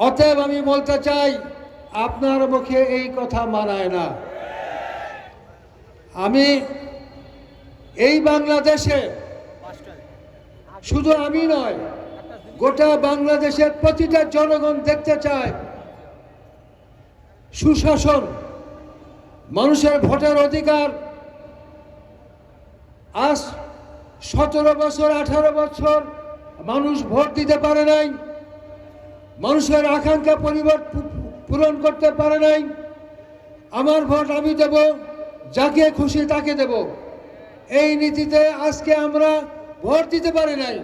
অতএব আমি বলতে চাই, আপনার মুখে এই কথা মানায় না। আমি এই বাংলাদেশে শুধু আমি নয়, গোটা বাংলাদেশের প্রতিটা জনগণ দেখতে চায় সুশাসন, মানুষের ভোটের অধিকার। আজ 17 বছর 18 বছর মানুষ ভোট দিতে পারে নাই, মানুষের আকাঙ্ক্ষা পূরণ করতে পারে নাই। আমার ভোট আমি দেব, যাকে খুশি তাকে দেব, এই নীতিতে আজকে আমরা ভোট দিতে পারি নাই।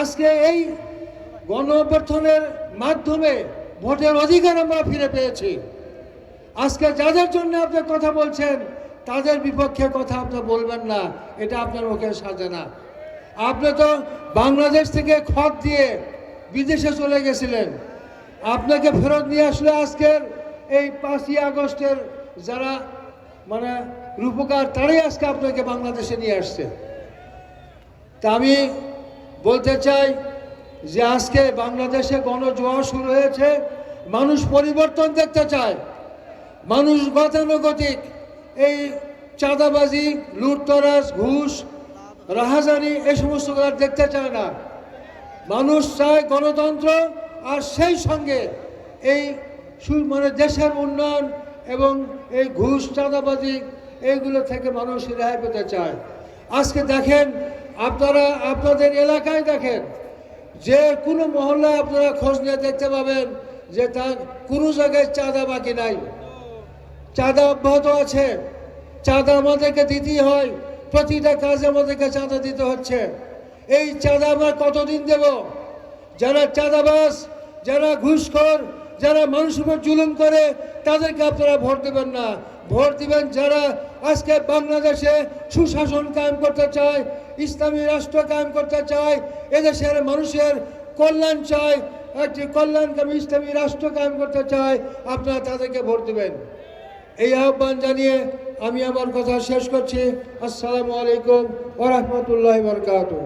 আজকে এই গণ অভ্যুত্থানের মাধ্যমে ভোটের অধিকার আমরা ফিরে পেয়েছি। আজকে যাদের জন্য আপনি কথা বলছেন, তাদের বিপক্ষে কথা আপনি বলবেন না, এটা আপনার মুখে সাজে না। আপনি তো বাংলাদেশ থেকে খত দিয়ে বিদেশে চলে গেছিলেন, আপনাকে ফেরত নিয়ে আসলে আজকের এই 5ই আগস্টের যারা মানে রূপকার, তারাই আজকে আপনাকে বাংলাদেশে নিয়ে আসছে। তা আমি বলতে চাই যে আজকে বাংলাদেশে গণজোয়ার শুরু হয়েছে, মানুষ পরিবর্তন দেখতে চায়। মানুষ গতানুগতিক এই চাঁদাবাজি, লুটতরাজ, ঘুষ, রাহাজানি এই সমস্ত দেখতে চায় না। মানুষ চায় গণতন্ত্র, আর সেই সঙ্গে এই মানে দেশের উন্নয়ন এবং এই ঘুষ, চাঁদাবাজি এইগুলো থেকে মানুষ রেহাই পেতে চায়। আজকে দেখেন, আপনারা আপনাদের এলাকায় দেখেন, যে কোনো মহল্লায় আপনারা খোঁজ নিয়ে দেখতে পাবেন যে তার কোনো জায়গায় চাঁদা বাকি নাই। চাঁদা অব্যাহত আছে, চাঁদা আমাদেরকে দিতেই হয়, প্রতিটা কাজে আমাদেরকে চাঁদা দিতে হচ্ছে। এই চাঁদা আমরা কতদিন দেব? যারা চাঁদাবাজ, যারা ঘুষখোর, যারা মানুষের উপর জুলুম করে, তাদেরকে আপনারা ভোট দেবেন না। ভোট দিবেন যারা আজকে বাংলাদেশে সুশাসন কায়েম করতে চায়, ইসলামী রাষ্ট্র কায়েম করতে চায়, এদেশের মানুষের কল্যাণ চায়, একটি কল্যাণকামী ইসলামী রাষ্ট্র কায়েম করতে চায়, আপনারা তাদেরকে ভোট দেবেন। এই আহ্বান জানিয়ে আমি আমার কথা শেষ করছি। আসসালামু আলাইকুম ওয়া রাহমাতুল্লাহি ওয়া বারাকাতুহু।